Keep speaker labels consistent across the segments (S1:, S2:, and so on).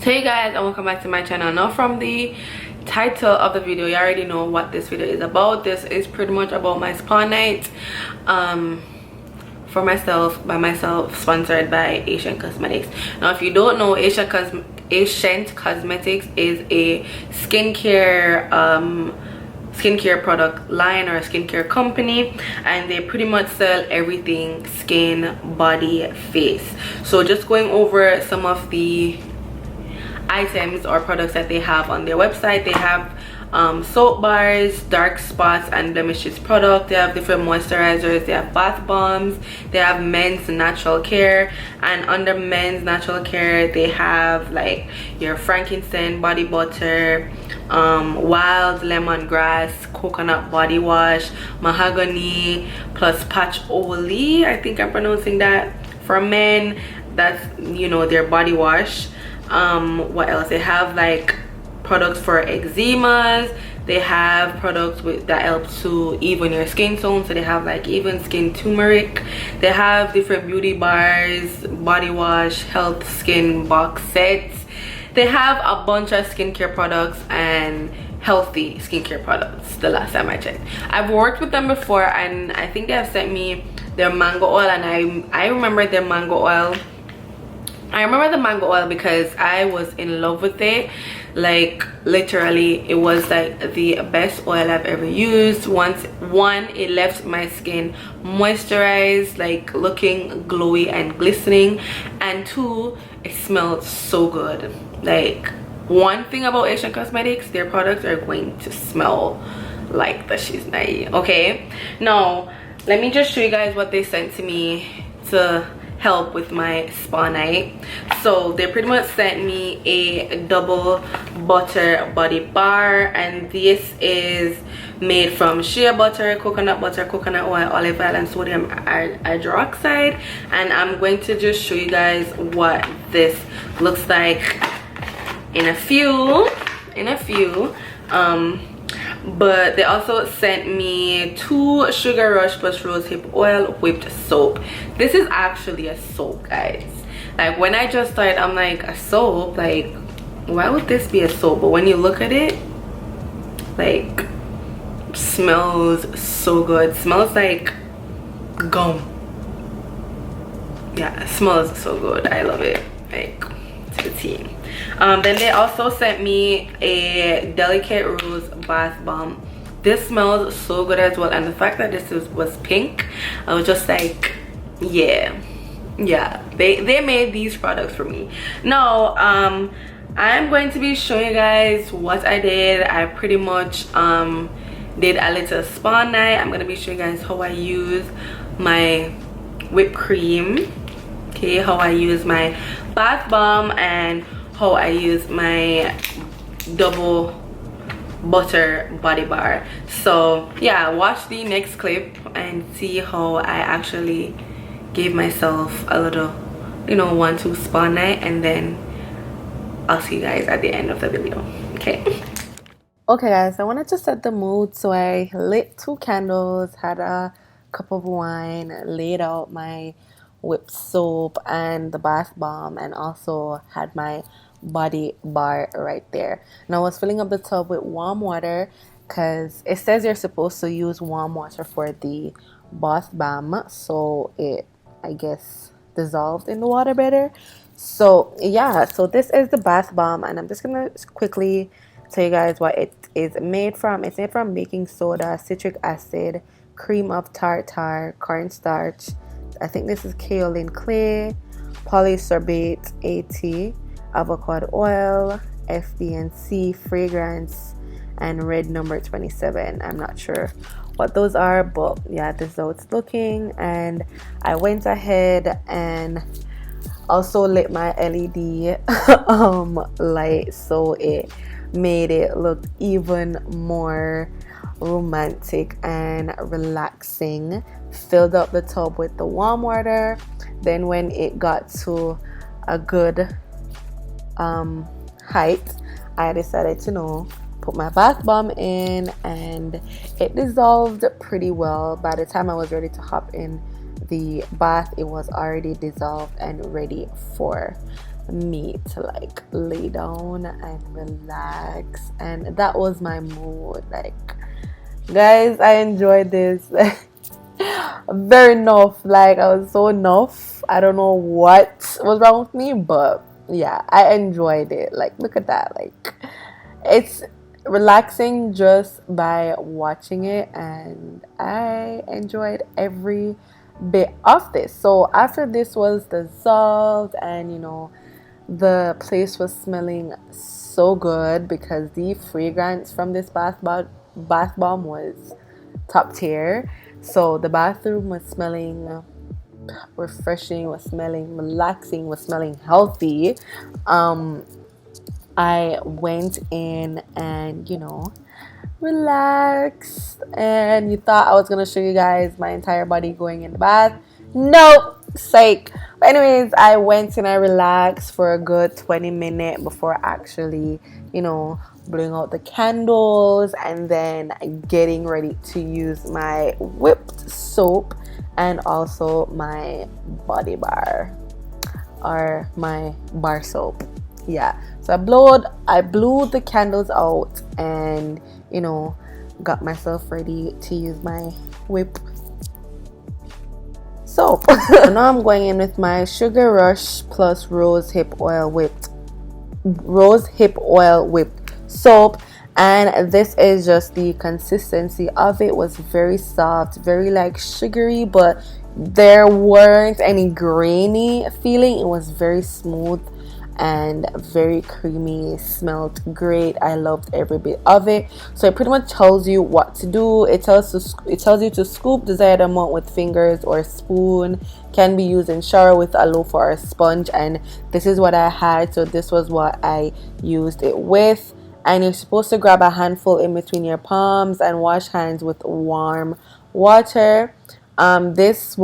S1: Hey guys, and welcome back to my channel. Now from the title of the video, you already know what this video is about. This is pretty much about my spa night for myself, by myself, sponsored by Asian Cosmetics. Now if you don't know, Asian Cosmetics is a skincare product line or a skincare company, and they pretty much sell everything skin, body, face. So just going over some of the items or products that they have on their website. They have soap bars, dark spots and blemishes product. They have different moisturizers, they have bath bombs, they have men's natural care, and under men's natural care they have like your frankincense body butter, wild lemongrass coconut body wash, mahogany plus patchouli, I think I'm pronouncing that. For men, that's, you know, their body wash. What else? They have like products for eczemas. They have products that help to even your skin tone, so they have like even skin turmeric. They have different beauty bars, body wash, health skin box sets. They have a bunch of skincare products and healthy skincare products. The last time I checked, I've worked with them before, and I think they have sent me their mango oil, and I remember their mango oil. I remember the mango oil because I was in love with it. Like literally, it was like the best oil I've ever used. One, it left my skin moisturized, like looking glowy and glistening, and two, it smelled so good. Like, one thing about Asian Cosmetics, their products are going to smell like the shiznai. Okay, now let me just show you guys what they sent to me to help with my spa night. So they pretty much sent me a double butter body bar, and this is made from shea butter, coconut oil, olive oil and sodium hydroxide. And I'm going to just show you guys what this looks like in a few. But they also sent me 2 Sugar Rush plus rosehip oil whipped soap. This is actually a soap, guys. Like when I just started, I'm like, a soap? Like, why would this be a soap? But when you look at it, like, smells so good. Smells like gum. Yeah, it smells so good. I love it. Like, to the T. Then they also sent me a Delicate Rose bath bomb. This smells so good as well, and the fact that this was pink, I was just like, yeah, they made these products for me. Now I'm going to be showing you guys what I did. I pretty much did a little spa night. I'm gonna be showing you guys how I use my whipped cream, okay, how I use my bath bomb, and how I use my double butter body bar. So yeah, watch the next clip and see how I actually gave myself a little, you know, 1-2 spa night, and then I'll see you guys at the end of the video. Okay guys, I wanted to set the mood, so I lit 2 candles, had a cup of wine, laid out my whipped soap and the bath bomb, and also had my body bar right there. And I was filling up the tub with warm water because it says you're supposed to use warm water for the bath bomb, so it, I guess, dissolved in the water better. So yeah, so this is the bath bomb, and I'm just gonna quickly tell you guys what it is made from. It's made from baking soda, citric acid, cream of tartar, cornstarch, I think this is kaolin clay, polysorbate 80, avocado oil, FD&C fragrance, and red number 27. I'm not sure what those are, but yeah, this is how it's looking. And I went ahead and also lit my LED light, so it made it look even more romantic and relaxing. Filled up the tub with the warm water. Then when it got to a good height, I decided to, you know, put my bath bomb in, and it dissolved pretty well. By the time I was ready to hop in the bath, it was already dissolved and ready for me to like lay down and relax, and that was my mood. Like, guys, I enjoyed this very enough. Like, I was so enough. I don't know what was wrong with me, but yeah, I enjoyed it. Like, look at that. Like, it's relaxing just by watching it, and I enjoyed every bit of this. So after this was dissolved, and the place was smelling so good because the fragrance from this bath bomb was top tier. So the bathroom was smelling refreshing, was smelling relaxing, was smelling healthy. I went in and relaxed, and you thought I was gonna show you guys my entire body going in the bath. Nope, psych. But anyways, I went and I relaxed for a good 20 minutes before actually blowing out the candles and then getting ready to use my whipped soap and also my body bar, or my bar soap. Yeah, so I blew the candles out and got myself ready to use my whip soap. So now I'm going in with my Sugar Rush plus rose hip oil whipped soap, and this is just the consistency of it. Was very soft, very like sugary, but there weren't any grainy feeling. It was very smooth and very creamy, smelled great. I loved every bit of it. So it pretty much tells you what to do. It tells you to scoop desired amount with fingers or spoon. Can be used in shower with a loofah or a sponge, and this is what I had, so this was what I used it with. And you're supposed to grab a handful in between your palms and wash hands with warm water. This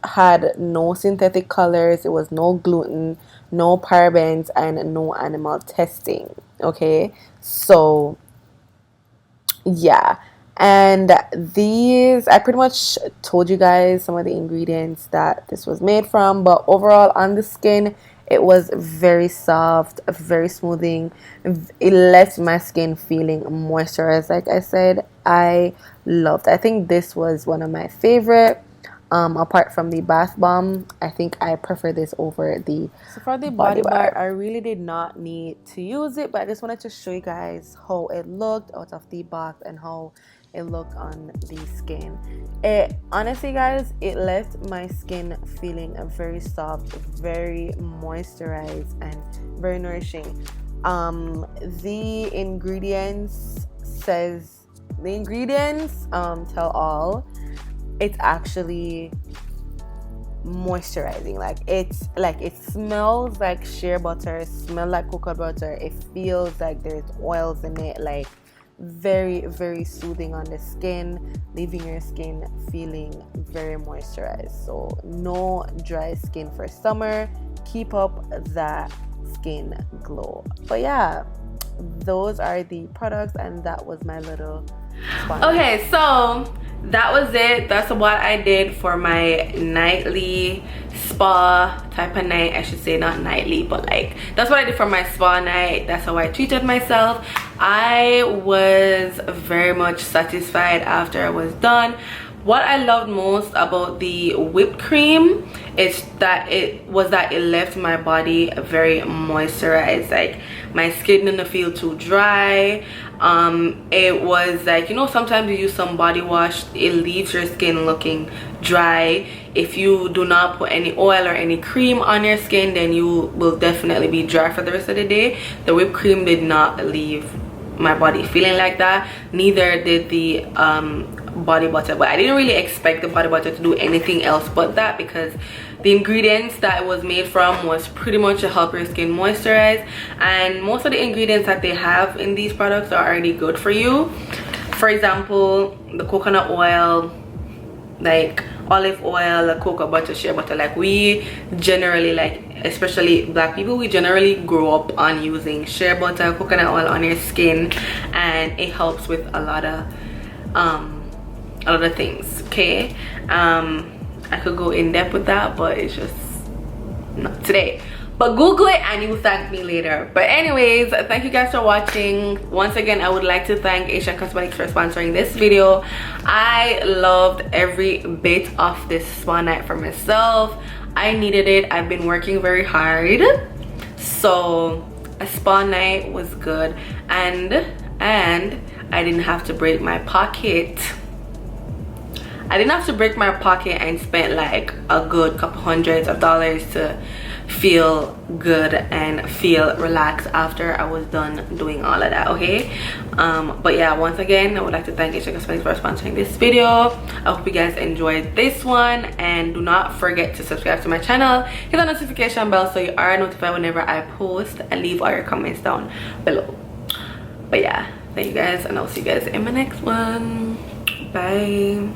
S1: had no synthetic colors. It was no gluten, no parabens, and no animal testing. Okay, so yeah, and these, I pretty much told you guys some of the ingredients that this was made from, but overall on the skin, it was very soft, very smoothing. It left my skin feeling moisturized. Like I said, I loved. I think this was one of my favorite. Apart from the bath bomb, I think I prefer this over the for the body bar. I really did not need to use it, but I just wanted to show you guys how it looked out of the box and how it looked on the skin. It honestly, guys, it left my skin feeling very soft, very moisturized, and very nourishing. The ingredients tell all. It's actually moisturizing. It smells like shea butter, it smells like coconut butter, it feels like there's oils in it, like very, very soothing on the skin, leaving your skin feeling very moisturized. So no dry skin for summer. Keep up that skin glow. But yeah, those are the products, and that was my little sponsor. Okay, so that was it. That's what I did for my nightly spa type of night. I should say not nightly, but like that's what I did for my spa night. That's how I treated myself. I was very much satisfied after I was done. What I loved most about the whipped cream is that it left my body very moisturized. Like my skin didn't feel too dry. It was like, sometimes you use some body wash, it leaves your skin looking dry. If you do not put any oil or any cream on your skin, then you will definitely be dry for the rest of the day. The whipped cream did not leave my body feeling like that. Neither did the body butter, but I didn't really expect the body butter to do anything else but that, because the ingredients that it was made from was pretty much to help your skin moisturize, and most of the ingredients that they have in these products are already good for you. For example, the coconut oil, like olive oil, the cocoa butter, shea butter, like we generally, like especially black people, we generally grow up on using shea butter, coconut oil on your skin, and it helps with a lot of things. Okay, I could go in depth with that, but it's just not today. but Google it and you thank me later. But anyways, thank you guys for watching. Once again, I would like to thank Asian Cosmetics for sponsoring this video. I loved every bit of this spa night for myself. I needed it. I've been working very hard, so a spa night was good, and I didn't have to break my pocket. I didn't have to break my pocket and spend like a good couple hundreds of dollars to feel good and feel relaxed after I was done doing all of that, okay? But yeah, once again, I would like to thank Asian Cosmetics for sponsoring this video. I hope you guys enjoyed this one, and do not forget to subscribe to my channel, hit the notification bell so you are notified whenever I post, and leave all your comments down below. But yeah, thank you guys, and I'll see you guys in my next one. Bye.